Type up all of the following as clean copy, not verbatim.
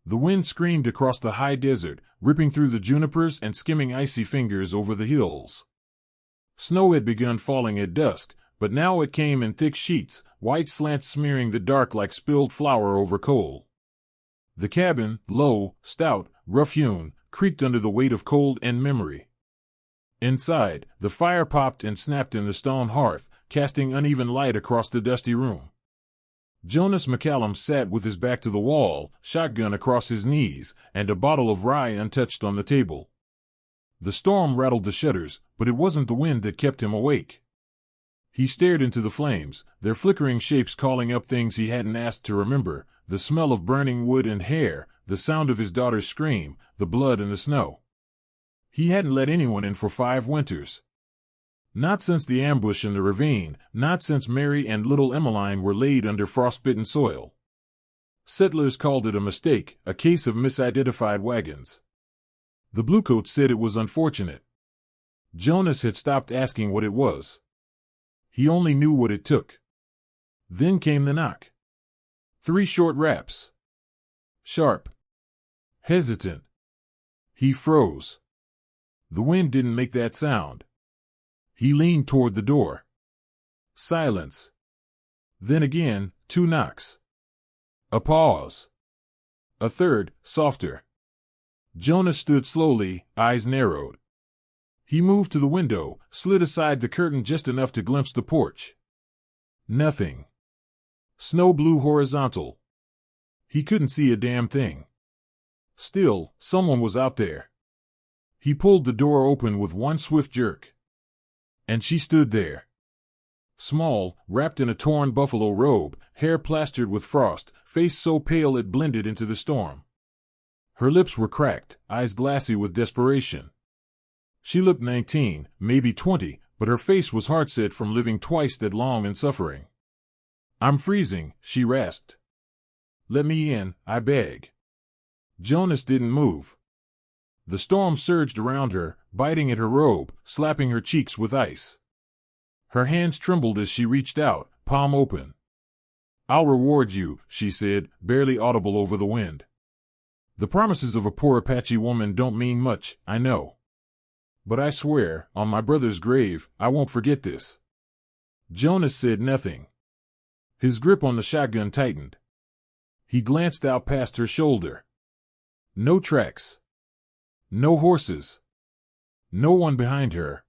The wind screamed across the high desert, ripping through the junipers and skimming icy fingers over the hills. Snow had begun falling at dusk, but now it came in thick sheets, white slants smearing the dark like spilled flour over coal. The cabin, low, stout, rough-hewn, creaked under the weight of cold and memory. Inside, the fire popped and snapped in the stone hearth, casting uneven light across the dusty room. Jonas McCallum sat with his back to the wall, shotgun across his knees, and a bottle of rye untouched on the table. The storm rattled the shutters, but it wasn't the wind that kept him awake. He stared into the flames, their flickering shapes calling up things he hadn't asked to remember, the smell of burning wood and hair, the sound of his daughter's scream, the blood and the snow. He hadn't let anyone in for 5 winters. Not since the ambush in the ravine, not since Mary and little Emmeline were laid under frostbitten soil. Settlers called it a mistake, a case of misidentified wagons. The bluecoats said it was unfortunate. Jonas had stopped asking what it was. He only knew what it took. Then came the knock. 3 short raps. Sharp. Hesitant. He froze. The wind didn't make that sound. He leaned toward the door. Silence. Then again, 2 knocks. A pause. A third, softer. Jonas stood slowly, eyes narrowed. He moved to the window, slid aside the curtain just enough to glimpse the porch. Nothing. Snow blew horizontal. He couldn't see a damn thing. Still, someone was out there. He pulled the door open with one swift jerk. And she stood there. Small, wrapped in a torn buffalo robe, hair plastered with frost, face so pale it blended into the storm. Her lips were cracked, eyes glassy with desperation. She looked 19, maybe 20, but her face was hard-set from living twice that long and suffering. "I'm freezing," she rasped. "Let me in, I beg." Jonas didn't move. The storm surged around her, biting at her robe, slapping her cheeks with ice. Her hands trembled as she reached out, palm open. "I'll reward you," she said, barely audible over the wind. "The promises of a poor Apache woman don't mean much, I know. But I swear, on my brother's grave, I won't forget this." Jonas said nothing. His grip on the shotgun tightened. He glanced out past her shoulder. No tracks. No horses. No one behind her.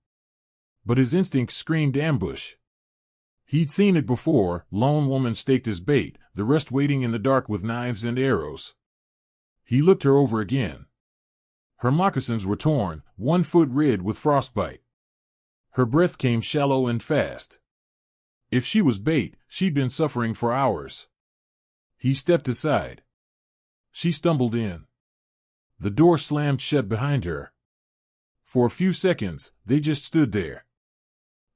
But his instincts screamed ambush. He'd seen it before, lone woman staked as bait, the rest waiting in the dark with knives and arrows. He looked her over again. Her moccasins were torn, one foot red with frostbite. Her breath came shallow and fast. If she was bait, she'd been suffering for hours. He stepped aside. She stumbled in. The door slammed shut behind her. For a few seconds, they just stood there.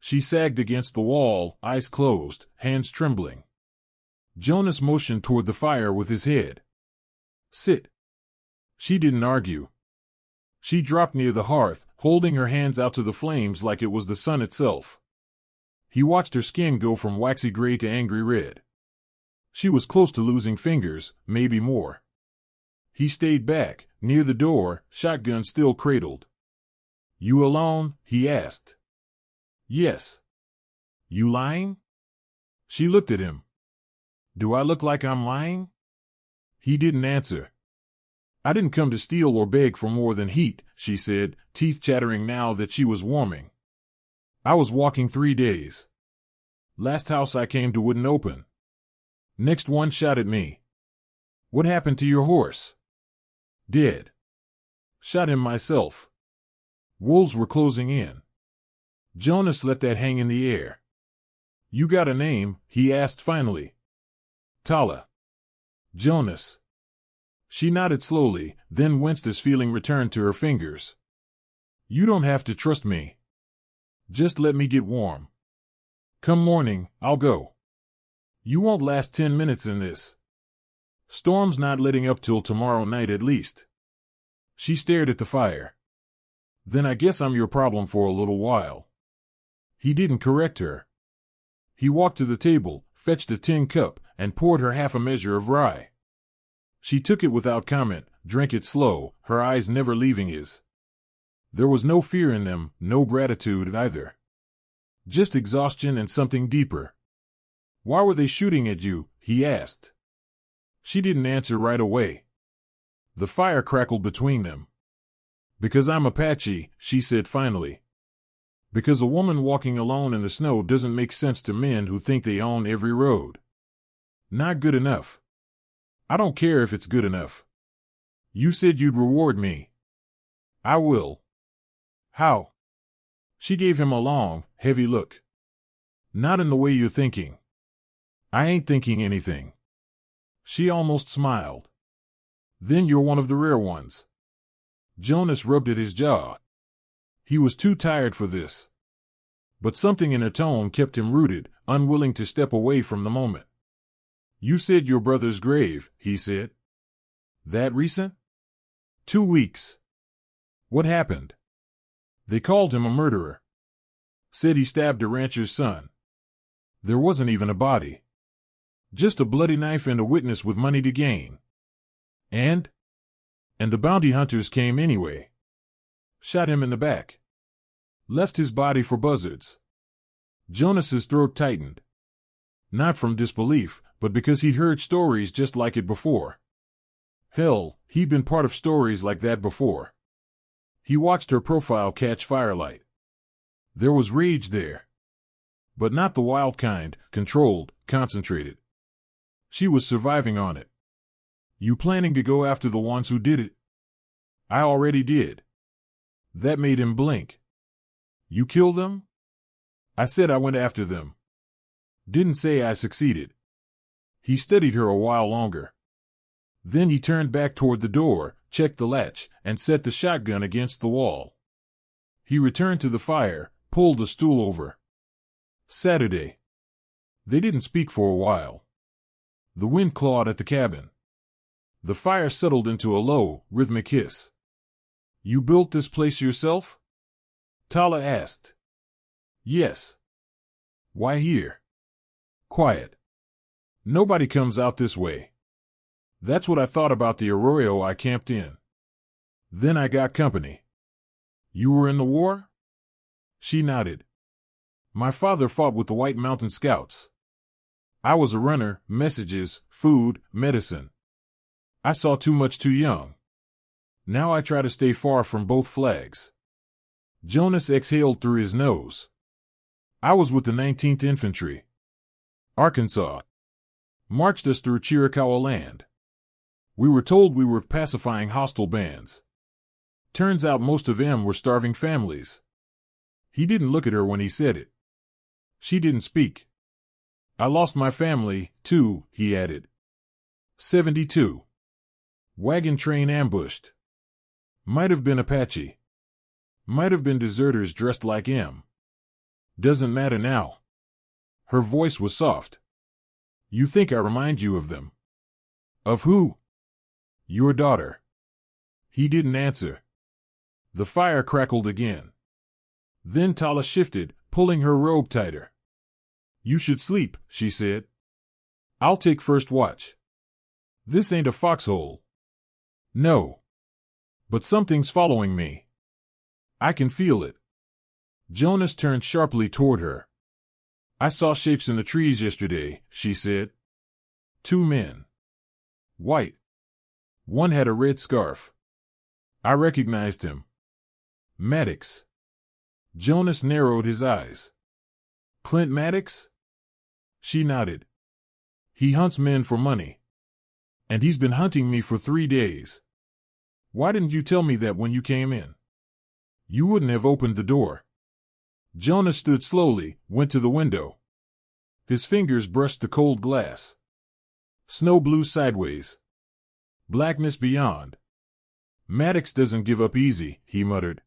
She sagged against the wall, eyes closed, hands trembling. Jonas motioned toward the fire with his head. "Sit." She didn't argue. She dropped near the hearth, holding her hands out to the flames like it was the sun itself. He watched her skin go from waxy gray to angry red. She was close to losing fingers, maybe more. He stayed back, near the door, shotgun still cradled. "You alone?" he asked. "Yes." "You lying?" She looked at him. "Do I look like I'm lying?" He didn't answer. "I didn't come to steal or beg for more than heat," she said, teeth chattering now that she was warming. "I was walking 3 days. Last house I came to wouldn't open. Next one shot at me. What happened to your horse?" "Dead. Shot him myself." Wolves were closing in. Jonas let that hang in the air. "You got a name?" he asked finally. "Tala." "Jonas." She nodded slowly, then winced as feeling returned to her fingers. "You don't have to trust me. Just let me get warm. Come morning, I'll go. You won't last 10 minutes in this. Storm's not letting up till tomorrow night at least." She stared at the fire. "Then I guess I'm your problem for a little while." He didn't correct her. He walked to the table, fetched a tin cup, and poured her half a measure of rye. She took it without comment, drank it slow, her eyes never leaving his. There was no fear in them, no gratitude either. Just exhaustion and something deeper. Why were they shooting at you? He asked. She didn't answer right away. The fire crackled between them. Because I'm Apache, she said finally. Because a woman walking alone in the snow doesn't make sense to men who think they own every road. Not good enough. I don't care if it's good enough. You said you'd reward me. I will. How? She gave him a long, heavy look. Not in the way you're thinking. I ain't thinking anything. She almost smiled. Then you're one of the rare ones. Jonas rubbed at his jaw. He was too tired for this. But something in her tone kept him rooted, unwilling to step away from the moment. You said your brother's grave, he said. That recent? 2 weeks. What happened? They called him a murderer. Said he stabbed a rancher's son. There wasn't even a body. Just a bloody knife and a witness with money to gain. And the bounty hunters came anyway. Shot him in the back. Left his body for buzzards. Jonas's throat tightened. Not from disbelief, but because he'd heard stories just like it before. Hell, he'd been part of stories like that before. He watched her profile catch firelight. There was rage there. But not the wild kind, controlled, concentrated. She was surviving on it. You planning to go after the ones who did it? I already did. That made him blink. You killed them? I said I went after them. Didn't say I succeeded. He studied her a while longer. Then he turned back toward the door, checked the latch, and set the shotgun against the wall. He returned to the fire, pulled a stool over. Saturday. They didn't speak for a while. The wind clawed at the cabin. The fire settled into a low, rhythmic hiss. You built this place yourself? Tala asked. Yes. Why here? Quiet. Nobody comes out this way. That's what I thought about the arroyo I camped in. Then I got company. You were in the war? She nodded. My father fought with the White Mountain Scouts. I was a runner, messages, food, medicine. I saw too much too young. Now I try to stay far from both flags. Jonas exhaled through his nose. I was with the 19th Infantry. Arkansas. Marched us through Chiricahua land. We were told we were pacifying hostile bands. Turns out most of them were starving families. He didn't look at her when he said it. She didn't speak. I lost my family, too, he added. 72. Wagon train ambushed. Might have been Apache. Might have been deserters dressed like him. Doesn't matter now. Her voice was soft. You think I remind you of them? Of who? Your daughter. He didn't answer. The fire crackled again. Then Tala shifted, pulling her robe tighter. You should sleep, she said. I'll take first watch. This ain't a foxhole. No. But something's following me. I can feel it. Jonas turned sharply toward her. I saw shapes in the trees yesterday, she said. 2 men. White. One had a red scarf. I recognized him. Maddox. Jonas narrowed his eyes. Clint Maddox? She nodded. He hunts men for money. And he's been hunting me for 3 days. Why didn't you tell me that when you came in? You wouldn't have opened the door. Jonas stood slowly, went to the window. His fingers brushed the cold glass. Snow blew sideways. Blackness beyond. Maddox doesn't give up easy, he muttered.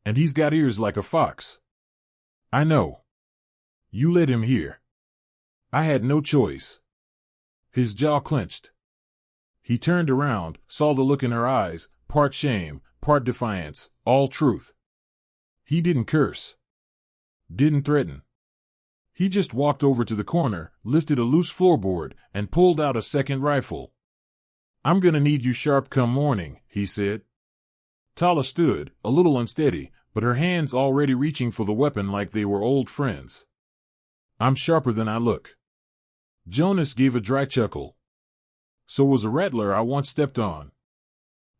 And he's got ears like a fox. I know. You led him here. I had no choice. His jaw clenched. He turned around, saw the look in her eyes, part shame, part defiance, all truth. He didn't curse. Didn't threaten. He just walked over to the corner, lifted a loose floorboard, and pulled out a second rifle. I'm gonna need you sharp come morning, he said. Tala stood, a little unsteady, but her hands already reaching for the weapon like they were old friends. I'm sharper than I look. Jonas gave a dry chuckle. So was a rattler I once stepped on.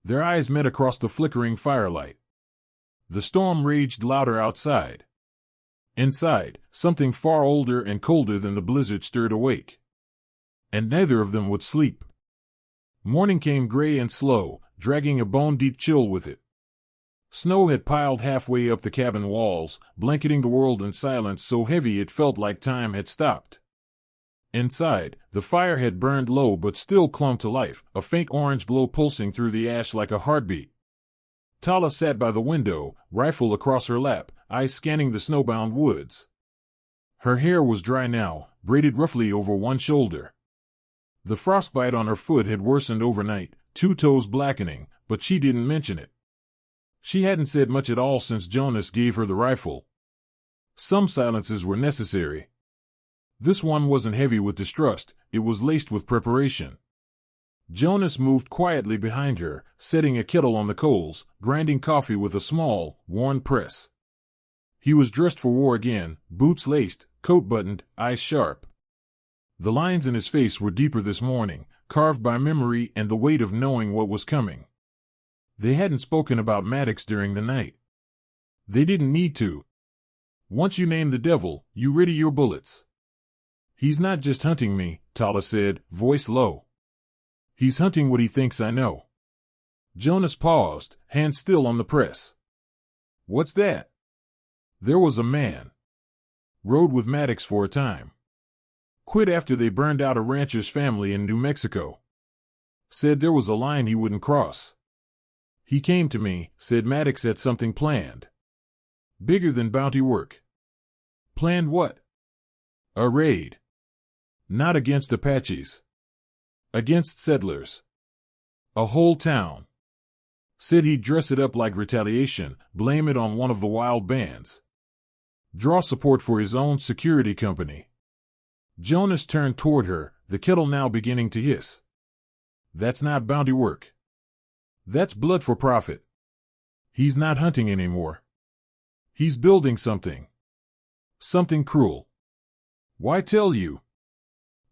Their eyes met across the flickering firelight. The storm raged louder outside. Inside, something far older and colder than the blizzard stirred awake. And neither of them would sleep. Morning came gray and slow, dragging a bone-deep chill with it. Snow had piled halfway up the cabin walls, blanketing the world in silence so heavy it felt like time had stopped. Inside, the fire had burned low but still clung to life, a faint orange glow pulsing through the ash like a heartbeat. Tala sat by the window, rifle across her lap, eyes scanning the snowbound woods. Her hair was dry now, braided roughly over one shoulder. The frostbite on her foot had worsened overnight, 2 toes blackening, but she didn't mention it. She hadn't said much at all since Jonas gave her the rifle. Some silences were necessary. This one wasn't heavy with distrust, it was laced with preparation. Jonas moved quietly behind her, setting a kettle on the coals, grinding coffee with a small, worn press. He was dressed for war again, boots laced, coat buttoned, eyes sharp. The lines in his face were deeper this morning, carved by memory and the weight of knowing what was coming. They hadn't spoken about Maddox during the night. They didn't need to. Once you name the devil, you ready your bullets. He's not just hunting me, Tala said, voice low. He's hunting what he thinks I know. Jonas paused, hand still on the press. What's that? There was a man. Rode with Maddox for a time. Quit after they burned out a rancher's family in New Mexico. Said there was a line he wouldn't cross. He came to me, said Maddox had something planned. Bigger than bounty work. Planned what? A raid. Not against Apaches. Against settlers. A whole town. Said he'd dress it up like retaliation, blame it on one of the wild bands. Draw support for his own security company. Jonas turned toward her, the kettle now beginning to hiss. That's not bounty work. That's blood for profit. He's not hunting anymore. He's building something. Something cruel. Why tell you?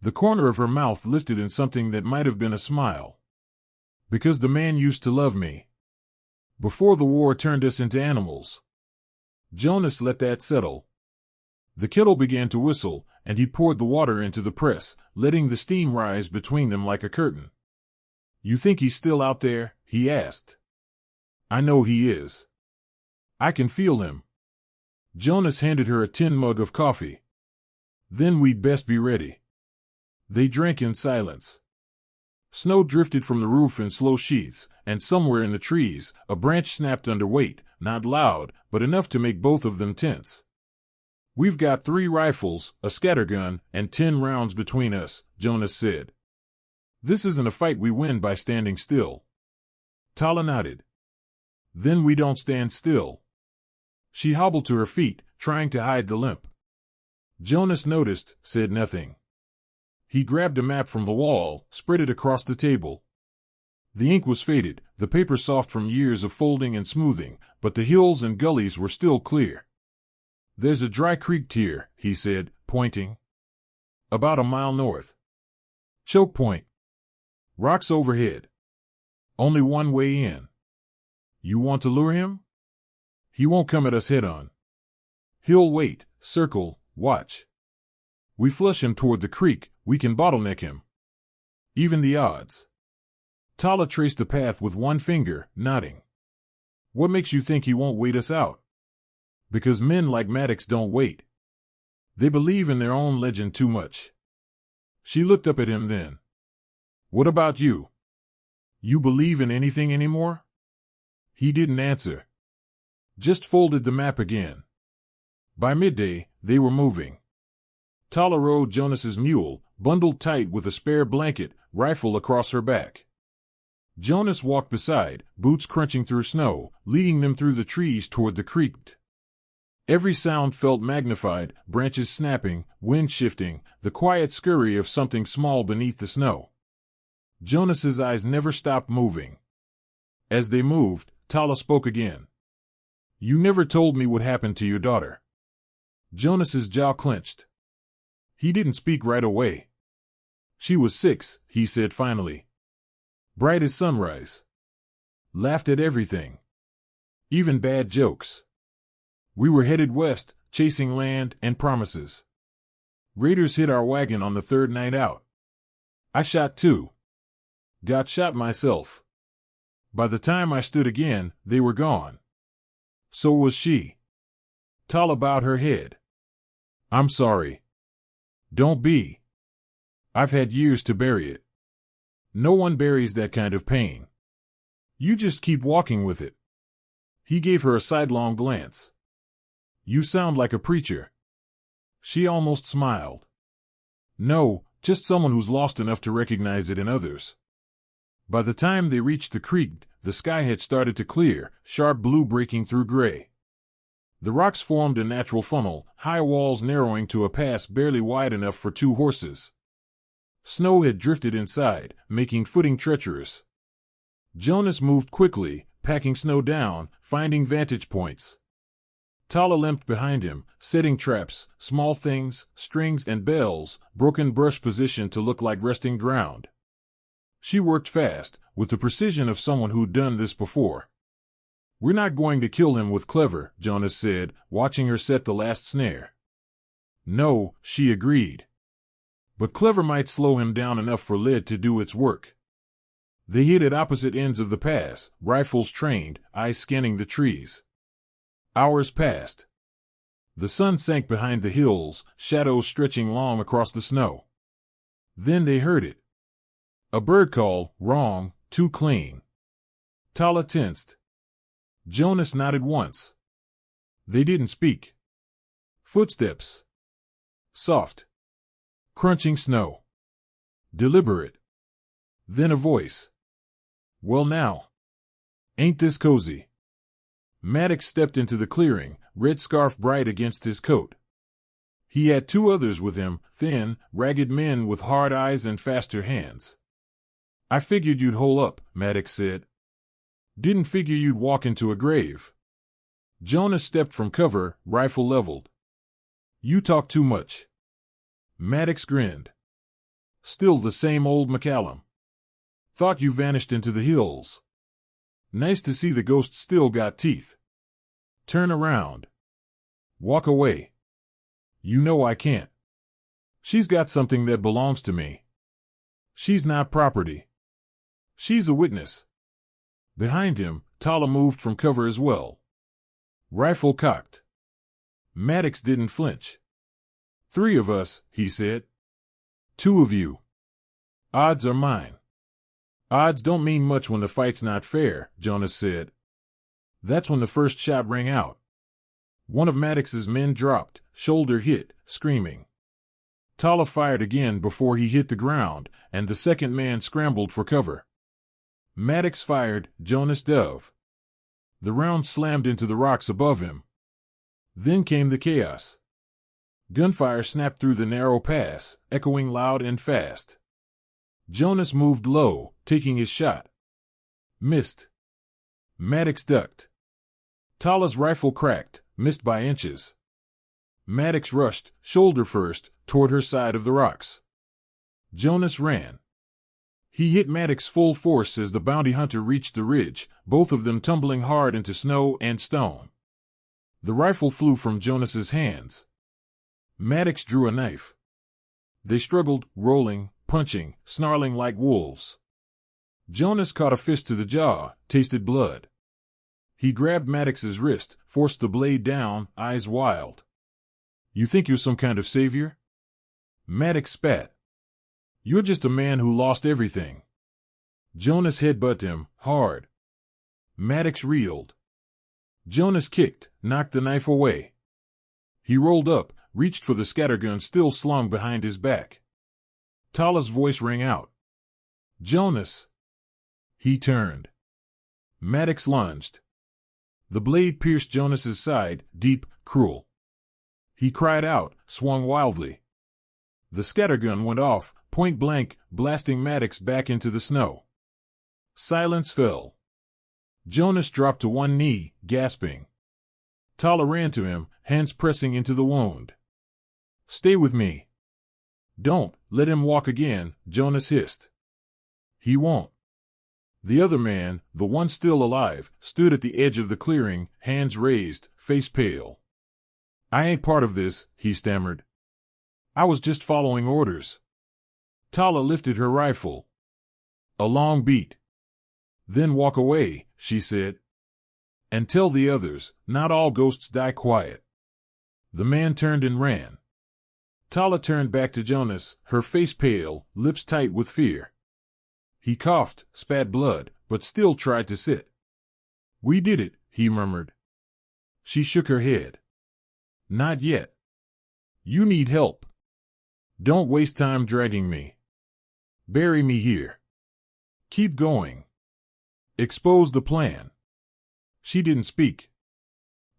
The corner of her mouth lifted in something that might have been a smile. Because the man used to love me. Before the war turned us into animals. Jonas let that settle. The kettle began to whistle, and he poured the water into the press, letting the steam rise between them like a curtain. You think he's still out there? He asked. I know he is. I can feel him. Jonas handed her a tin mug of coffee. Then we'd best be ready. They drank in silence. Snow drifted from the roof in slow sheaths, and somewhere in the trees, a branch snapped under weight, not loud, but enough to make both of them tense. We've got 3 rifles, a scattergun, and 10 rounds between us, Jonas said. This isn't a fight we win by standing still. Tala nodded. Then we don't stand still. She hobbled to her feet, trying to hide the limp. Jonas noticed, said nothing. He grabbed a map from the wall, spread it across the table. The ink was faded, the paper soft from years of folding and smoothing, but the hills and gullies were still clear. There's a dry creek here, he said, pointing. About a mile north. Choke point. Rocks overhead. Only one way in. You want to lure him? He won't come at us head-on. He'll wait, circle, watch. We flush him toward the creek, we can bottleneck him. Even the odds. Tala traced the path with one finger, nodding. What makes you think he won't wait us out? Because men like Maddox don't wait. They believe in their own legend too much. She looked up at him then. What about you? You believe in anything anymore? He didn't answer. Just folded the map again. By midday, they were moving. Tala rode Jonas's mule, bundled tight with a spare blanket, rifle across her back. Jonas walked beside, boots crunching through snow, leading them through the trees toward the creek. Every sound felt magnified, branches snapping, wind shifting, the quiet scurry of something small beneath the snow. Jonas's eyes never stopped moving. As they moved, Tala spoke again. You never told me what happened to your daughter. Jonas's jaw clenched. He didn't speak right away. She was 6, he said finally. Bright as sunrise. Laughed at everything. Even bad jokes. We were headed west, chasing land and promises. Raiders hit our wagon on the 3rd night out. I shot 2. Got shot myself. By the time I stood again, they were gone. So was she. Tala bowed her head. I'm sorry. Don't be. I've had years to bury it. No one buries that kind of pain. You just keep walking with it. He gave her a sidelong glance. You sound like a preacher. She almost smiled. No, just someone who's lost enough to recognize it in others. By the time they reached the creek, the sky had started to clear, sharp blue breaking through gray. The rocks formed a natural funnel, high walls narrowing to a pass barely wide enough for 2 horses. Snow had drifted inside, making footing treacherous. Jonas moved quickly, packing snow down, finding vantage points. Tala limped behind him, setting traps, small things, strings and bells, broken brush positioned to look like resting ground. She worked fast, with the precision of someone who'd done this before. We're not going to kill him with clever, Jonas said, watching her set the last snare. No, she agreed. But clever might slow him down enough for lead to do its work. They hid at opposite ends of the pass, rifles trained, eyes scanning the trees. Hours passed. The sun sank behind the hills, shadows stretching long across the snow. Then they heard it. A bird call, wrong, too clean. Tala tensed. Jonas nodded once. They didn't speak. Footsteps. Soft. Crunching snow. Deliberate. Then a voice. Well now. Ain't this cozy? Maddox stepped into the clearing, red scarf bright against his coat. He had 2 others with him, thin, ragged men with hard eyes and faster hands. I figured you'd hole up, Maddox said. Didn't figure you'd walk into a grave. Jonas stepped from cover, rifle leveled. You talk too much. Maddox grinned. Still the same old McCallum. Thought you vanished into the hills. Nice to see the ghost still got teeth. Turn around. Walk away. You know I can't. She's got something that belongs to me. She's not property. She's a witness. Behind him, Tala moved from cover as well. Rifle cocked. Maddox didn't flinch. 3 of us, he said. 2 of you. Odds are mine. Odds don't mean much when the fight's not fair, Jonas said. That's when the first shot rang out. One of Maddox's men dropped, shoulder hit, screaming. Tala fired again before he hit the ground, and the second man scrambled for cover. Maddox fired, Jonas dove. The round slammed into the rocks above him. Then came the chaos. Gunfire snapped through the narrow pass, echoing loud and fast. Jonas moved low, taking his shot. Missed. Maddox ducked. Tala's rifle cracked, missed by inches. Maddox rushed, shoulder first, toward her side of the rocks. Jonas ran. He hit Maddox full force as the bounty hunter reached the ridge, both of them tumbling hard into snow and stone. The rifle flew from Jonas's hands. Maddox drew a knife. They struggled, rolling, punching, snarling like wolves. Jonas caught a fist to the jaw, tasted blood. He grabbed Maddox's wrist, forced the blade down, eyes wild. You think you're some kind of savior? Maddox spat. You're just a man who lost everything. Jonas headbutted him, hard. Maddox reeled. Jonas kicked, knocked the knife away. He rolled up, reached for the scattergun still slung behind his back. Tala's voice rang out. Jonas. He turned. Maddox lunged. The blade pierced Jonas's side, deep, cruel. He cried out, swung wildly. The scattergun went off, point blank, blasting Maddox back into the snow. Silence fell. Jonas dropped to one knee, gasping. Tala ran to him, hands pressing into the wound. "Stay with me." "Don't let him walk again," Jonas hissed. "He won't." The other man, the one still alive, stood at the edge of the clearing, hands raised, face pale. "I ain't part of this," he stammered. "I was just following orders." Tala lifted her rifle. "A long beat. Then walk away," she said. "And tell the others, not all ghosts die quiet." The man turned and ran. Tala turned back to Jonas, her face pale, lips tight with fear. He coughed, spat blood, but still tried to sit. "We did it," he murmured. She shook her head. "Not yet. You need help. Don't waste time dragging me. Bury me here. Keep going. Expose the plan." She didn't speak.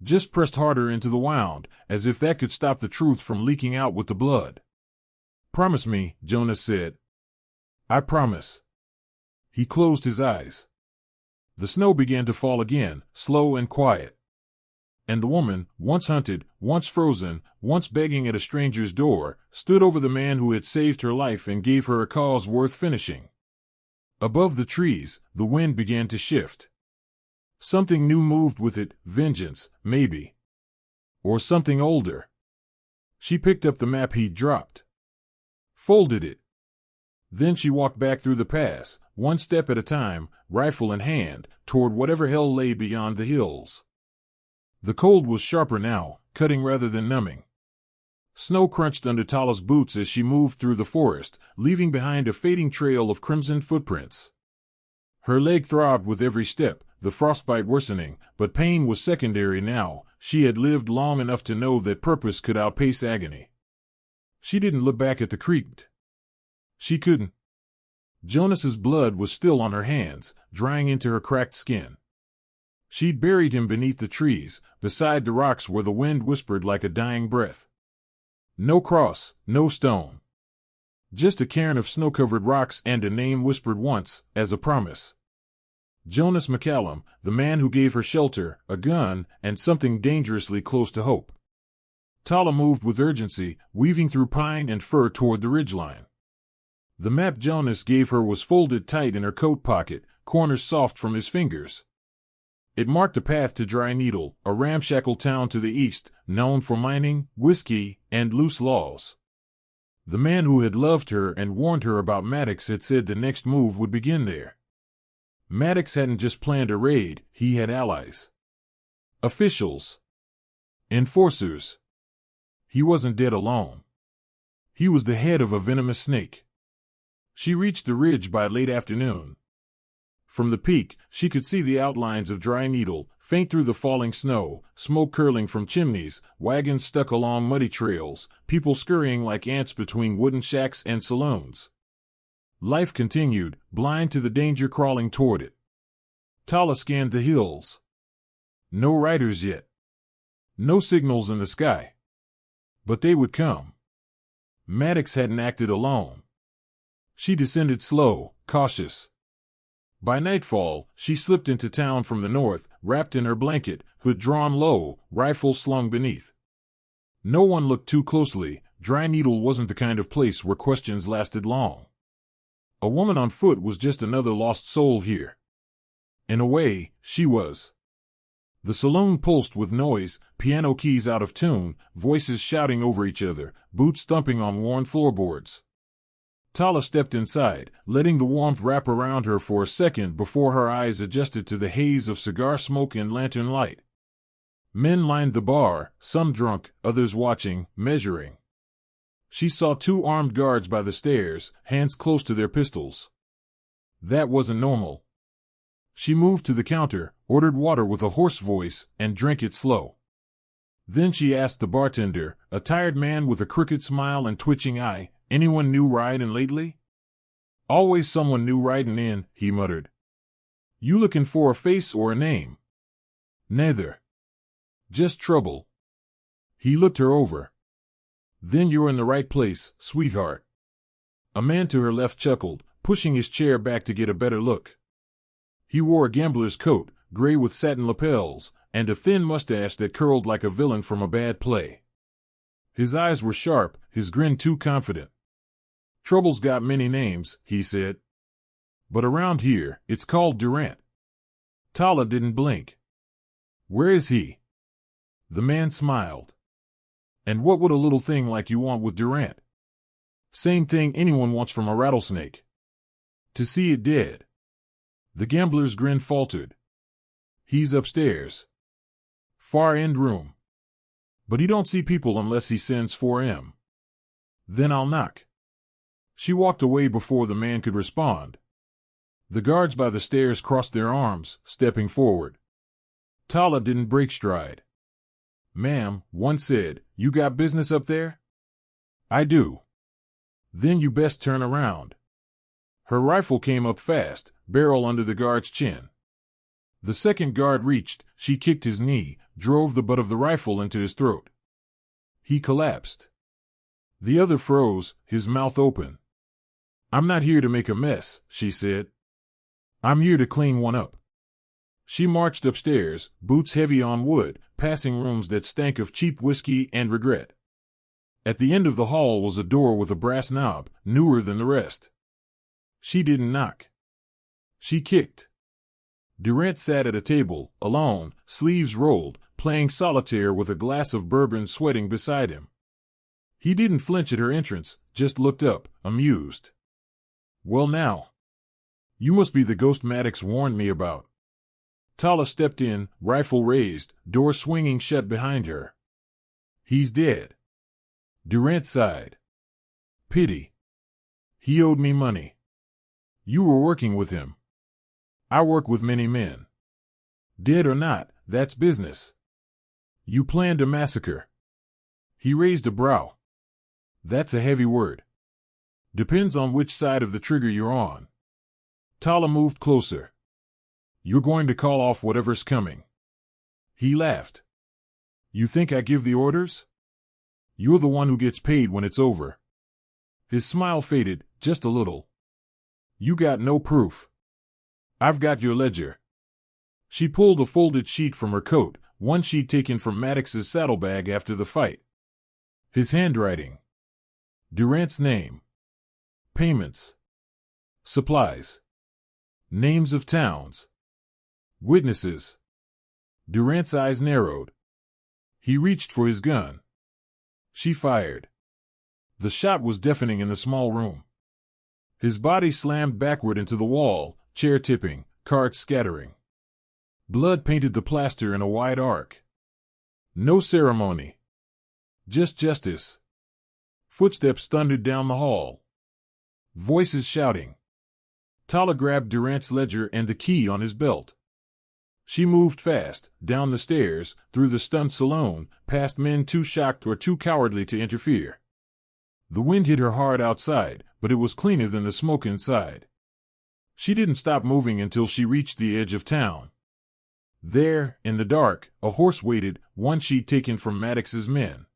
Just pressed harder into the wound, as if that could stop the truth from leaking out with the blood. "Promise me," Jonas said. "I promise." He closed his eyes. The snow began to fall again, slow and quiet. And the woman, once hunted, once frozen, once begging at a stranger's door, stood over the man who had saved her life and gave her a cause worth finishing. Above the trees, the wind began to shift. Something new moved with it, vengeance, maybe. Or something older. She picked up the map he'd dropped. Folded it. Then she walked back through the pass, one step at a time, rifle in hand, toward whatever hell lay beyond the hills. The cold was sharper now, cutting rather than numbing. Snow crunched under Tala's boots as she moved through the forest, leaving behind a fading trail of crimson footprints. Her leg throbbed with every step, the frostbite worsening, but pain was secondary now. She had lived long enough to know that purpose could outpace agony. She didn't look back at the creek. She couldn't. Jonas's blood was still on her hands, drying into her cracked skin. She'd buried him beneath the trees, beside the rocks where the wind whispered like a dying breath. No cross, no stone. Just a cairn of snow-covered rocks and a name whispered once, as a promise. Jonas McCallum, the man who gave her shelter, a gun, and something dangerously close to hope. Tala moved with urgency, weaving through pine and fir toward the ridgeline. The map Jonas gave her was folded tight in her coat pocket, corners soft from his fingers. It marked a path to Dry Needle, a ramshackle town to the east, known for mining, whiskey, and loose laws. The man who had loved her and warned her about Maddox had said the next move would begin there. Maddox hadn't just planned a raid, he had allies. Officials. Enforcers. He wasn't dead alone. He was the head of a venomous snake. She reached the ridge by late afternoon. From the peak, she could see the outlines of Dry Needle, faint through the falling snow, smoke curling from chimneys, wagons stuck along muddy trails, people scurrying like ants between wooden shacks and saloons. Life continued, blind to the danger crawling toward it. Tala scanned the hills. No riders yet. No signals in the sky. But they would come. Maddox hadn't acted alone. She descended slow, cautious. By nightfall, she slipped into town from the north, wrapped in her blanket, hood drawn low, rifle slung beneath. No one looked too closely. Dry Needle wasn't the kind of place where questions lasted long. A woman on foot was just another lost soul here. In a way, she was. The saloon pulsed with noise, piano keys out of tune, voices shouting over each other, boots thumping on worn floorboards. Tala stepped inside, letting the warmth wrap around her for a second before her eyes adjusted to the haze of cigar smoke and lantern light. Men lined the bar, some drunk, others watching, measuring. She saw 2 armed guards by the stairs, hands close to their pistols. That wasn't normal. She moved to the counter, ordered water with a hoarse voice, and drank it slow. Then she asked the bartender, a tired man with a crooked smile and twitching eye, "Anyone new riding lately?" "Always someone new riding in," he muttered. "You looking for a face or a name?" "Neither. Just trouble." He looked her over. "Then you're in the right place, sweetheart. A man to her left chuckled, pushing his chair back to get a better look. He wore a gambler's coat, gray with satin lapels, and a thin mustache that curled like a villain from a bad play. His eyes were sharp, his grin too confident. "Trouble's got many names," he said. "But around here, it's called Durant." Tala didn't blink. "Where is he?" The man smiled. "And what would a little thing like you want with Durant?" "Same thing anyone wants from a rattlesnake. To see it dead." The gambler's grin faltered. "He's upstairs. Far end room. But he don't see people unless he sends 4M. Then I'll knock." She walked away before the man could respond. The guards by the stairs crossed their arms, stepping forward. Tala didn't break stride. "Ma'am," one said, "you got business up there?" "I do." "Then you best turn around." Her rifle came up fast, barrel under the guard's chin. The second guard reached, she kicked his knee, drove the butt of the rifle into his throat. He collapsed. The other froze, his mouth open. "I'm not here to make a mess," she said. "I'm here to clean one up." She marched upstairs, boots heavy on wood, passing rooms that stank of cheap whiskey and regret. At the end of the hall was a door with a brass knob, newer than the rest. She didn't knock. She kicked. Durant sat at a table, alone, sleeves rolled, playing solitaire with a glass of bourbon sweating beside him. He didn't flinch at her entrance, just looked up, amused. "Well now. You must be the ghost Maddox warned me about." Tala stepped in, rifle raised, door swinging shut behind her. "He's dead." Durant sighed. "Pity. He owed me money." "You were working with him." "I work with many men. Dead or not, that's business." "You planned a massacre." He raised a brow. "That's a heavy word." "Depends on which side of the trigger you're on." Tala moved closer. "You're going to call off whatever's coming." He laughed. "You think I give the orders? You're the one who gets paid when it's over." His smile faded, just a little. "You got no proof." "I've got your ledger." She pulled a folded sheet from her coat, one sheet taken from Maddox's saddlebag after the fight. His handwriting. Durant's name. Payments. Supplies. Names of towns. Witnesses. Durant's eyes narrowed. He reached for his gun. She fired. The shot was deafening in the small room. His body slammed backward into the wall, chair tipping, cards scattering. Blood painted the plaster in a wide arc. No ceremony. Just justice. Footsteps thundered down the hall. Voices shouting. Tala grabbed Durant's ledger and the key on his belt. She moved fast, down the stairs, through the stunned saloon, past men too shocked or too cowardly to interfere. The wind hit her hard outside, but it was cleaner than the smoke inside. She didn't stop moving until she reached the edge of town. There, in the dark, a horse waited, one sheet taken from Maddox's men.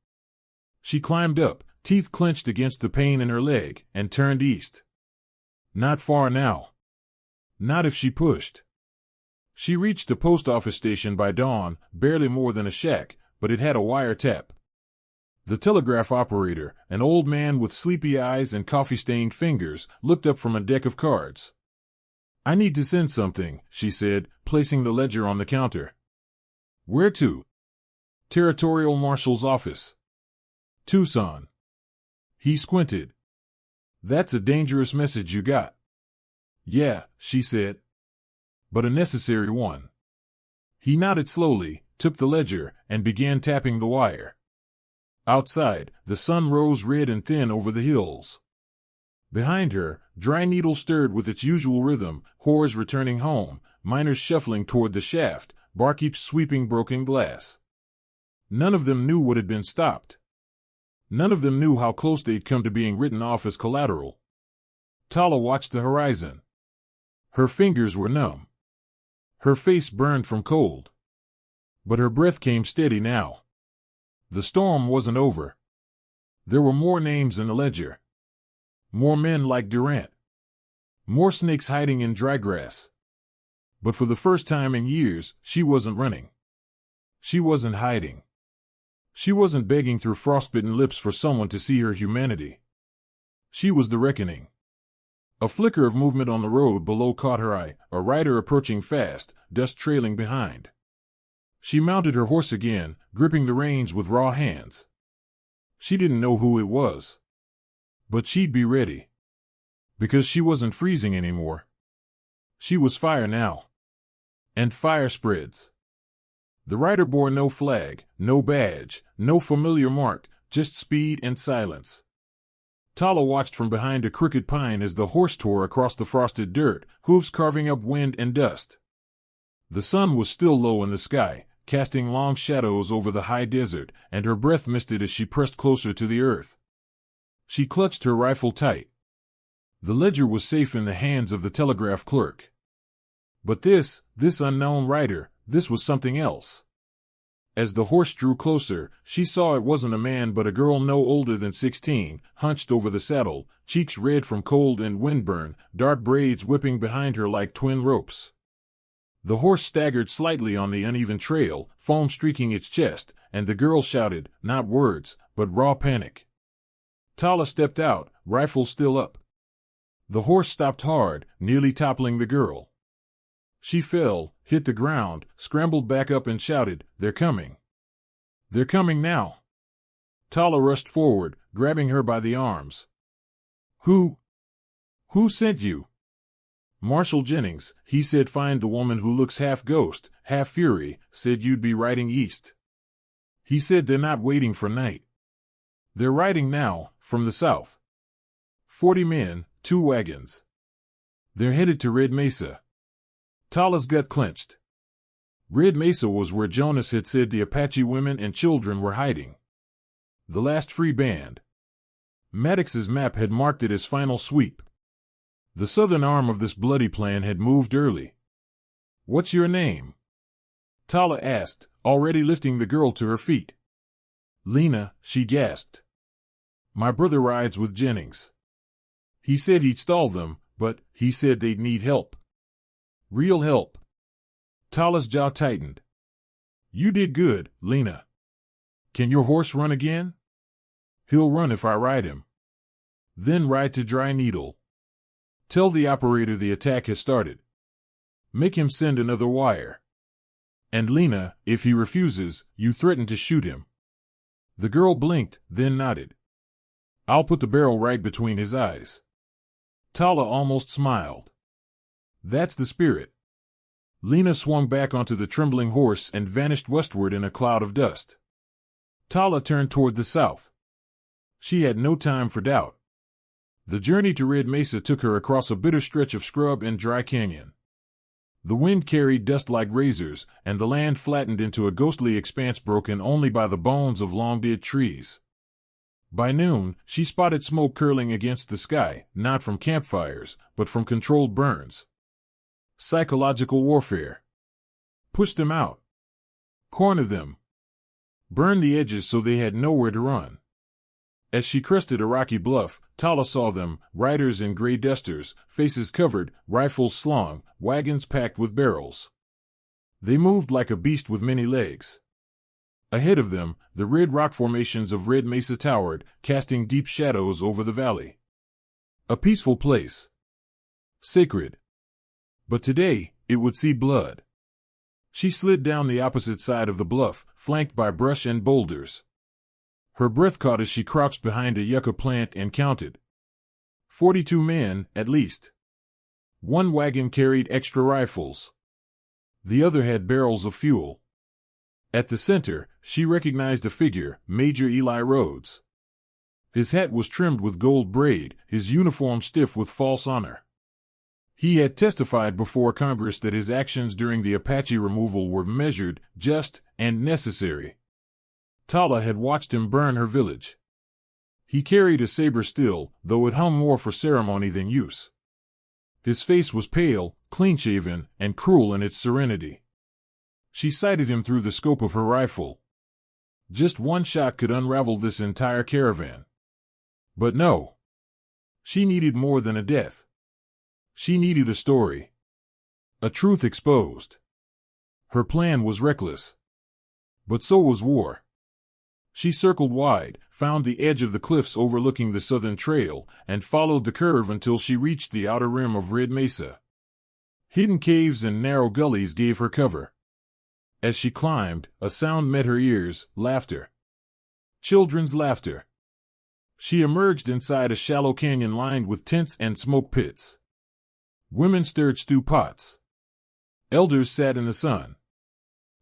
She climbed up, teeth clenched against the pain in her leg, and turned east. Not far now. Not if she pushed. She reached a post office station by dawn, barely more than a shack, but it had a wire tap. The telegraph operator, an old man with sleepy eyes and coffee-stained fingers, looked up from a deck of cards. "I need to send something," she said, placing the ledger on the counter. "Where to?" "Territorial Marshal's office." "Tucson." He squinted. "That's a dangerous message you got." "Yeah," she said. "But a necessary one." He nodded slowly, took the ledger, and began tapping the wire. Outside, the sun rose red and thin over the hills. Behind her, Dry Needle stirred with its usual rhythm, whores returning home, miners shuffling toward the shaft, barkeeps sweeping broken glass. None of them knew what had been stopped. None of them knew how close they'd come to being written off as collateral. Tala watched the horizon. Her fingers were numb. Her face burned from cold. But her breath came steady now. The storm wasn't over. There were more names in the ledger. More men like Durant. More snakes hiding in dry grass. But for the first time in years, she wasn't running. She wasn't hiding. She wasn't begging through frostbitten lips for someone to see her humanity. She was the reckoning. A flicker of movement on the road below caught her eye, a rider approaching fast, dust trailing behind. She mounted her horse again, gripping the reins with raw hands. She didn't know who it was. But she'd be ready. Because she wasn't freezing anymore. She was fire now. And fire spreads. The rider bore no flag, no badge, no familiar mark, just speed and silence. Tala watched from behind a crooked pine as the horse tore across the frosted dirt, hooves carving up wind and dust. The sun was still low in the sky, casting long shadows over the high desert, and her breath misted as she pressed closer to the earth. She clutched her rifle tight. The ledger was safe in the hands of the telegraph clerk. But this unknown rider, this was something else. As the horse drew closer, she saw it wasn't a man but a girl no older than 16, hunched over the saddle, cheeks red from cold and windburn, dark braids whipping behind her like twin ropes. The horse staggered slightly on the uneven trail, foam streaking its chest, and the girl shouted, not words, but raw panic. Tala stepped out, rifle still up. The horse stopped hard, nearly toppling the girl. She fell, hit the ground, scrambled back up and shouted, they're coming. They're coming now. Tala rushed forward, grabbing her by the arms. Who sent you? Marshal Jennings, he said find the woman who looks half ghost, half fury, said you'd be riding east. He said they're not waiting for night. They're riding now, from the south. 40 men, 2 wagons. They're headed to Red Mesa. Tala's gut clenched. Red Mesa was where Jonas had said the Apache women and children were hiding. The last free band. Maddox's map had marked it as final sweep. The southern arm of this bloody plan had moved early. What's your name? Tala asked, already lifting the girl to her feet. Lena, she gasped. My brother rides with Jennings. He said he'd stall them, but he said they'd need help. Real help. Tala's jaw tightened. You did good, Lena. Can your horse run again? He'll run if I ride him. Then ride to Dry Needle. Tell the operator the attack has started. Make him send another wire. And Lena, if he refuses, you threaten to shoot him. The girl blinked, then nodded. I'll put the barrel right between his eyes. Tala almost smiled. That's the spirit. Lena swung back onto the trembling horse and vanished westward in a cloud of dust. Tala turned toward the south. She had no time for doubt. The journey to Red Mesa took her across a bitter stretch of scrub and dry canyon. The wind carried dust like razors, and the land flattened into a ghostly expanse broken only by the bones of long-dead trees. By noon, she spotted smoke curling against the sky, not from campfires, but from controlled burns. Psychological warfare. Push them out. Corner them. Burn the edges so they had nowhere to run. As she crested a rocky bluff, Tala saw them, riders in gray dusters, faces covered, rifles slung, wagons packed with barrels. They moved like a beast with many legs. Ahead of them, the red rock formations of Red Mesa towered, casting deep shadows over the valley. A peaceful place. Sacred. But today, it would see blood. She slid down the opposite side of the bluff, flanked by brush and boulders. Her breath caught as she crouched behind a yucca plant and counted. 42 men, at least. One wagon carried extra rifles. The other had barrels of fuel. At the center, she recognized a figure, Major Eli Rhodes. His hat was trimmed with gold braid, his uniform stiff with false honor. He had testified before Congress that his actions during the Apache removal were measured, just, and necessary. Tala had watched him burn her village. He carried a saber still, though it hung more for ceremony than use. His face was pale, clean-shaven, and cruel in its serenity. She sighted him through the scope of her rifle. Just one shot could unravel this entire caravan. But no. She needed more than a death. She needed a story. A truth exposed. Her plan was reckless. But so was war. She circled wide, found the edge of the cliffs overlooking the southern trail, and followed the curve until she reached the outer rim of Red Mesa. Hidden caves and narrow gullies gave her cover. As she climbed, a sound met her ears: laughter. Children's laughter. She emerged inside a shallow canyon lined with tents and smoke pits. Women stirred stew pots. Elders sat in the sun.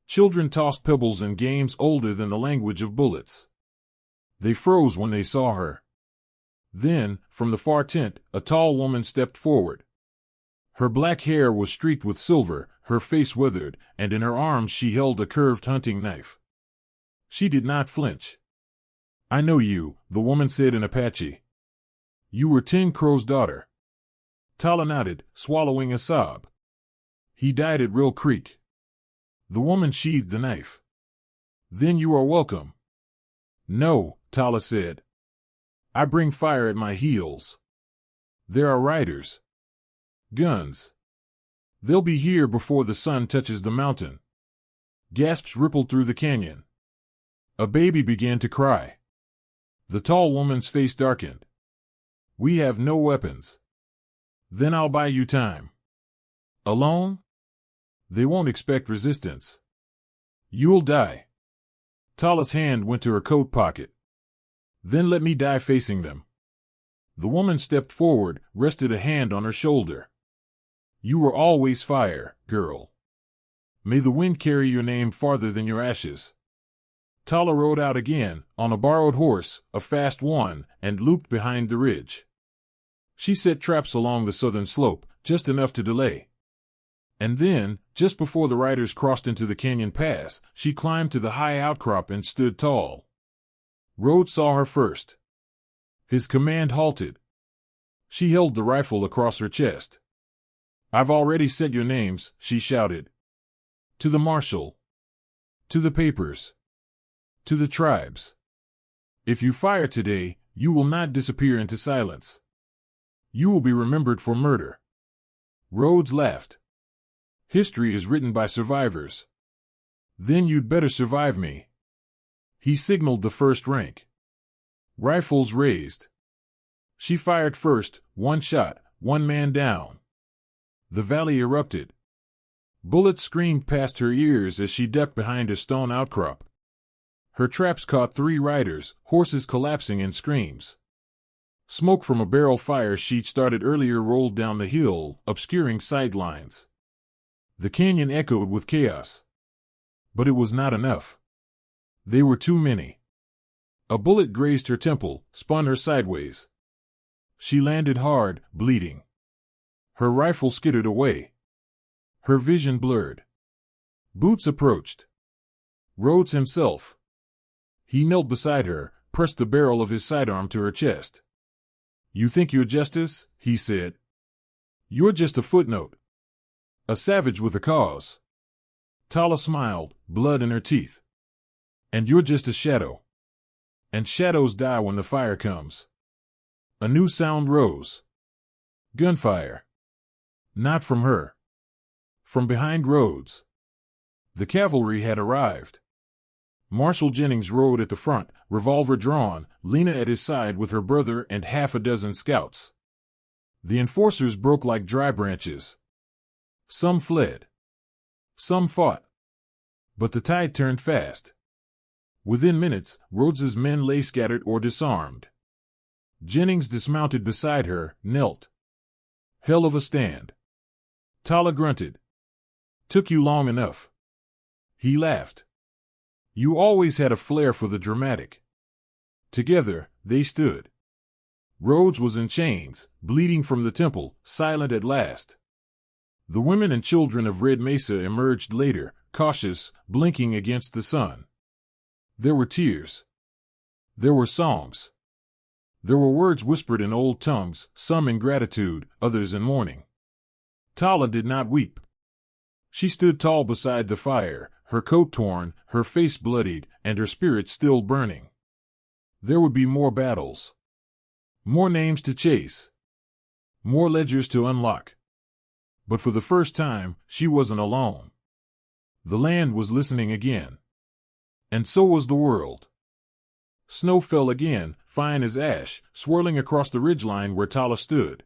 Children tossed pebbles in games older than the language of bullets. They froze when they saw her. Then, from the far tent, a tall woman stepped forward. Her black hair was streaked with silver, her face withered, and in her arms she held a curved hunting knife. She did not flinch. "I know you," the woman said in Apache. "You were Tin Crow's daughter." Tala nodded, swallowing a sob. "He died at Rill Creek." The woman sheathed the knife. "Then you are welcome." "No," Tala said. "I bring fire at my heels. There are riders. Guns. They'll be here before the sun touches the mountain." Gasps rippled through the canyon. A baby began to cry. The tall woman's face darkened. "We have no weapons." "Then I'll buy you time." "Alone?" "They won't expect resistance." "You'll die." Tala's hand went to her coat pocket. "Then let me die facing them." The woman stepped forward, rested a hand on her shoulder. "You were always fire, girl. May the wind carry your name farther than your ashes." Tala rode out again, on a borrowed horse, a fast one, and looped behind the ridge. She set traps along the southern slope, just enough to delay. And then, just before the riders crossed into the canyon pass, she climbed to the high outcrop and stood tall. Rhodes saw her first. His command halted. She held the rifle across her chest. "I've already said your names," she shouted. "To the marshal. To the papers. To the tribes. If you fire today, you will not disappear into silence. You will be remembered for murder." Rhodes laughed. "History is written by survivors." "Then you'd better survive me." He signaled the first rank. Rifles raised. She fired first, one shot, one man down. The valley erupted. Bullets screamed past her ears as she ducked behind a stone outcrop. Her traps caught 3 riders, horses collapsing in screams. Smoke from a barrel fire sheet started earlier rolled down the hill, obscuring sightlines. The canyon echoed with chaos. But it was not enough. They were too many. A bullet grazed her temple, spun her sideways. She landed hard, bleeding. Her rifle skittered away. Her vision blurred. Boots approached. Rhodes himself. He knelt beside her, pressed the barrel of his sidearm to her chest. "You think you're justice?" he said. "You're just a footnote. A savage with a cause." Tala smiled, blood in her teeth. "And you're just a shadow. And shadows die when the fire comes." A new sound rose. Gunfire. Not from her. From behind Rhodes. The cavalry had arrived. Marshal Jennings rode at the front, revolver drawn, Lena at his side with her brother and half a dozen scouts. The enforcers broke like dry branches. Some fled. Some fought. But the tide turned fast. Within minutes, Rhodes's men lay scattered or disarmed. Jennings dismounted beside her, knelt. "Hell of a stand." Tala grunted. "Took you long enough." He laughed. "You always had a flair for the dramatic." Together, they stood. Rhodes was in chains, bleeding from the temple, silent at last. The women and children of Red Mesa emerged later, cautious, blinking against the sun. There were tears. There were songs. There were words whispered in old tongues, some in gratitude, others in mourning. Tala did not weep. She stood tall beside the fire, her coat torn, her face bloodied, and her spirit still burning. There would be more battles. More names to chase. More ledgers to unlock. But for the first time, she wasn't alone. The land was listening again. And so was the world. Snow fell again, fine as ash, swirling across the ridgeline where Tala stood.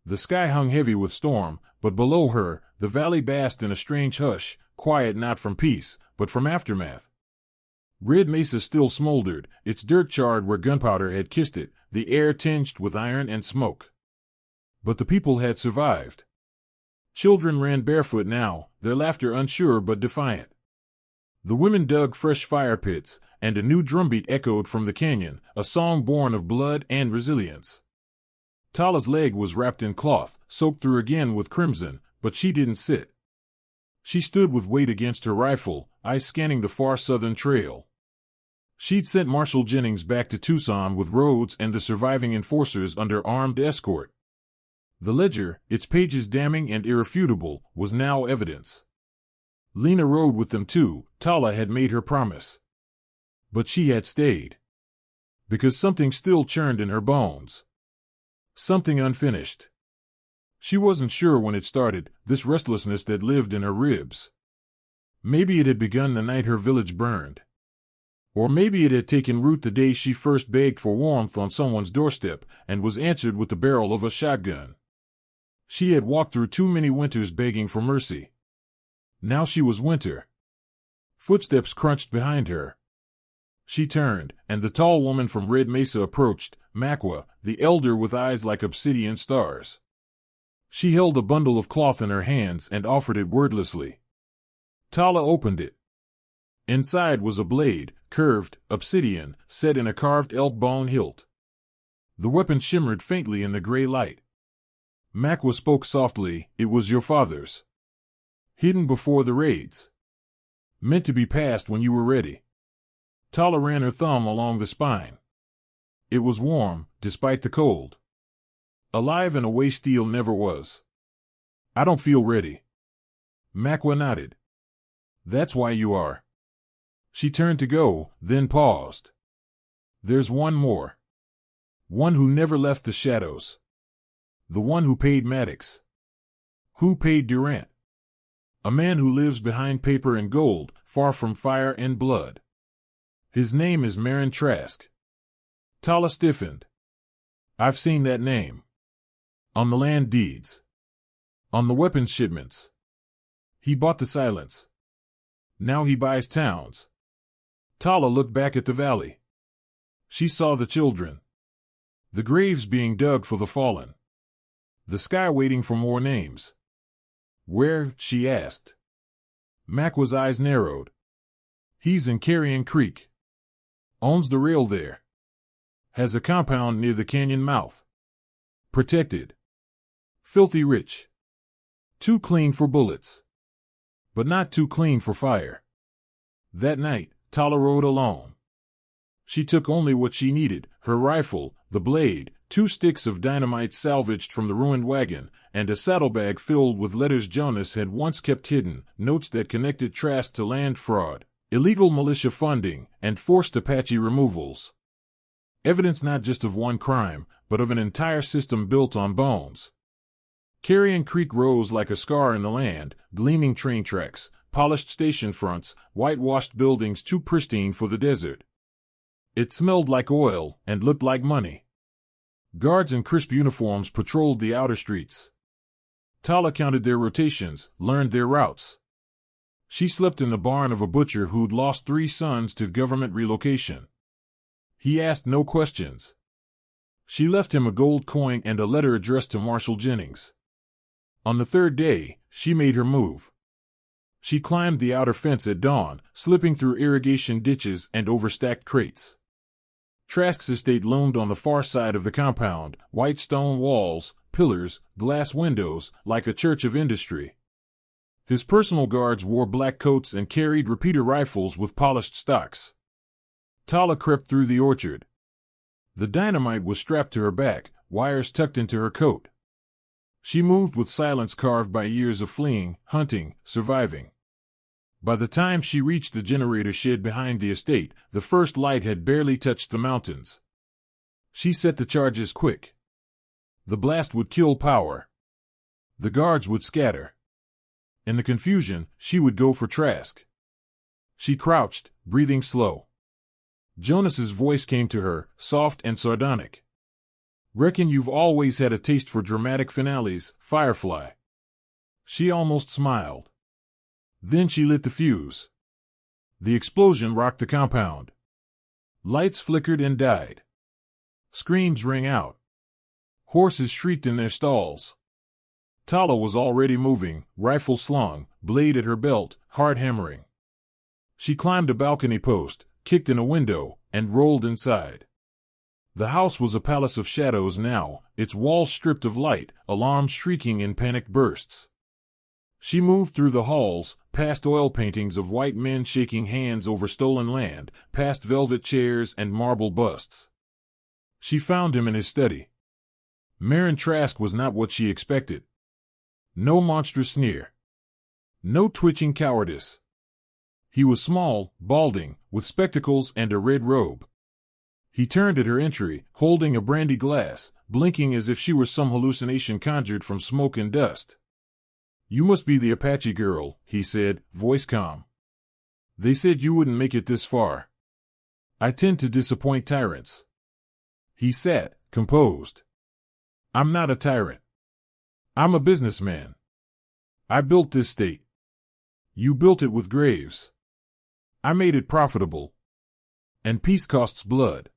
The sky hung heavy with storm, but below her, the valley basked in a strange hush, quiet not from peace, but from aftermath. Red Mesa still smoldered, its dirt charred where gunpowder had kissed it, the air tinged with iron and smoke. But the people had survived. Children ran barefoot now, their laughter unsure but defiant. The women dug fresh fire pits, and a new drumbeat echoed from the canyon, a song born of blood and resilience. Tala's leg was wrapped in cloth, soaked through again with crimson, but she didn't sit. She stood with weight against her rifle, eyes scanning the far southern trail. She'd sent Marshal Jennings back to Tucson with Rhodes and the surviving enforcers under armed escort. The ledger, its pages damning and irrefutable, was now evidence. Lena rode with them too. Tala had made her promise. But she had stayed. Because something still churned in her bones. Something unfinished. She wasn't sure when it started, this restlessness that lived in her ribs. Maybe it had begun the night her village burned. Or maybe it had taken root the day she first begged for warmth on someone's doorstep and was answered with the barrel of a shotgun. She had walked through too many winters begging for mercy. Now she was winter. Footsteps crunched behind her. She turned, and the tall woman from Red Mesa approached, Makwa, the elder with eyes like obsidian stars. She held a bundle of cloth in her hands and offered it wordlessly. Tala opened it. Inside was a blade, curved, obsidian, set in a carved elk bone hilt. The weapon shimmered faintly in the gray light. Makwa spoke softly, "It was your father's. Hidden before the raids. Meant to be passed when you were ready." Tala ran her thumb along the spine. It was warm, despite the cold. Alive in a way steel never was. "I don't feel ready." Makwa nodded. "That's why you are." She turned to go, then paused. "There's one more. One who never left the shadows. The one who paid Maddox. Who paid Durant. A man who lives behind paper and gold, far from fire and blood. His name is Marin Trask." Tala stiffened. "I've seen that name. On the land deeds. On the weapons shipments. He bought the silence. Now he buys towns." Tala looked back at the valley. She saw the children. The graves being dug for the fallen. The sky waiting for more names. "Where?" she asked. Makwa's eyes narrowed. "He's in Carrion Creek. Owns the rail there. Has a compound near the canyon mouth. Protected. Filthy rich. Too clean for bullets. But not too clean for fire." That night, Tala rode alone. She took only what she needed, her rifle, the blade, 2 sticks of dynamite salvaged from the ruined wagon, and a saddlebag filled with letters Jonas had once kept hidden, notes that connected Trask to land fraud, illegal militia funding, and forced Apache removals. Evidence not just of one crime, but of an entire system built on bones. Carrion Creek rose like a scar in the land, gleaming train tracks, polished station fronts, whitewashed buildings too pristine for the desert. It smelled like oil and looked like money. Guards in crisp uniforms patrolled the outer streets. Tala counted their rotations, learned their routes. She slept in the barn of a butcher who'd lost 3 sons to government relocation. He asked no questions. She left him a gold coin and a letter addressed to Marshal Jennings. On the 3rd day, she made her move. She climbed the outer fence at dawn, slipping through irrigation ditches and overstacked crates. Trask's estate loomed on the far side of the compound, white stone walls, pillars, glass windows, like a church of industry. His personal guards wore black coats and carried repeater rifles with polished stocks. Tala crept through the orchard. The dynamite was strapped to her back, wires tucked into her coat. She moved with silence carved by years of fleeing, hunting, surviving. By the time she reached the generator shed behind the estate, the first light had barely touched the mountains. She set the charges quick. The blast would kill power. The guards would scatter. In the confusion, she would go for Trask. She crouched, breathing slow. Jonas's voice came to her, soft and sardonic. "Reckon you've always had a taste for dramatic finales, Firefly." She almost smiled. Then she lit the fuse. The explosion rocked the compound. Lights flickered and died. Screams rang out. Horses shrieked in their stalls. Tala was already moving, rifle slung, blade at her belt, hard hammering. She climbed a balcony post, kicked in a window, and rolled inside. The house was a palace of shadows now, its walls stripped of light, alarms shrieking in panicked bursts. She moved through the halls, past oil paintings of white men shaking hands over stolen land, past velvet chairs and marble busts. She found him in his study. Marin Trask was not what she expected. No monstrous sneer. No twitching cowardice. He was small, balding, with spectacles and a red robe. He turned at her entry, holding a brandy glass, blinking as if she were some hallucination conjured from smoke and dust. "You must be the Apache girl," he said, voice calm. "They said you wouldn't make it this far. I tend to disappoint tyrants." He sat, composed. "I'm not a tyrant. I'm a businessman. I built this state. You built it with graves. I made it profitable. And peace costs blood.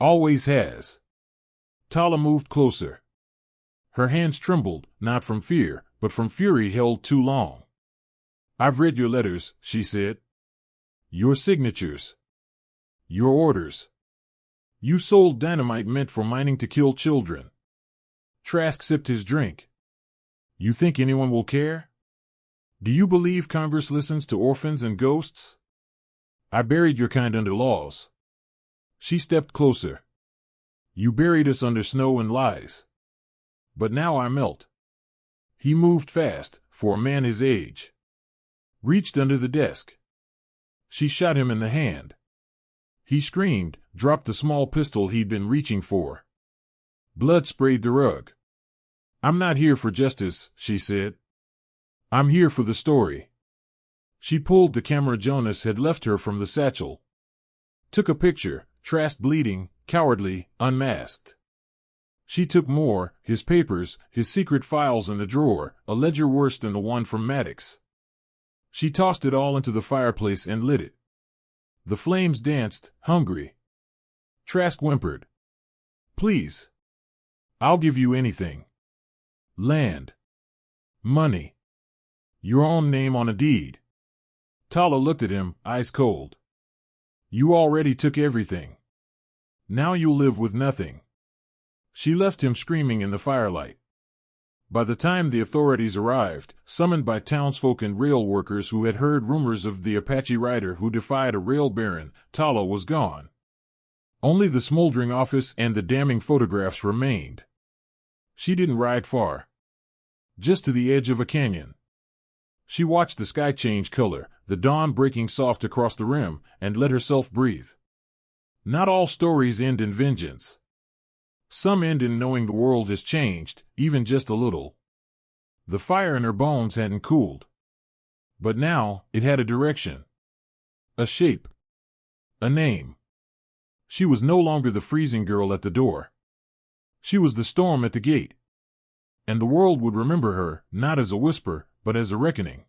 Always has." Tala moved closer. Her hands trembled, not from fear, but from fury held too long. "I've read your letters," she said. "Your signatures. Your orders. You sold dynamite meant for mining to kill children." Trask sipped his drink. "You think anyone will care? Do you believe Congress listens to orphans and ghosts? I buried your kind under laws." She stepped closer. "You buried us under snow and lies. But now I melt." He moved fast, for a man his age. Reached under the desk. She shot him in the hand. He screamed, dropped the small pistol he'd been reaching for. Blood sprayed the rug. "I'm not here for justice," she said. "I'm here for the story." She pulled the camera Jonas had left her from the satchel. Took a picture, Trask bleeding, cowardly, unmasked. She took more, his papers, his secret files in the drawer, a ledger worse than the one from Maddox. She tossed it all into the fireplace and lit it. The flames danced, hungry. Trask whimpered. "Please. I'll give you anything. Land. Money. Your own name on a deed." Tala looked at him, eyes cold. "You already took everything. Now you'll live with nothing." She left him screaming in the firelight. By the time the authorities arrived, summoned by townsfolk and rail workers who had heard rumors of the Apache rider who defied a rail baron, Tala was gone. Only the smoldering office and the damning photographs remained. She didn't ride far. Just to the edge of a canyon. She watched the sky change color, the dawn breaking soft across the rim, and let herself breathe. Not all stories end in vengeance. Some end in knowing the world has changed, even just a little. The fire in her bones hadn't cooled. But now, it had a direction. A shape. A name. She was no longer the freezing girl at the door. She was the storm at the gate. And the world would remember her, not as a whisper, but as a reckoning.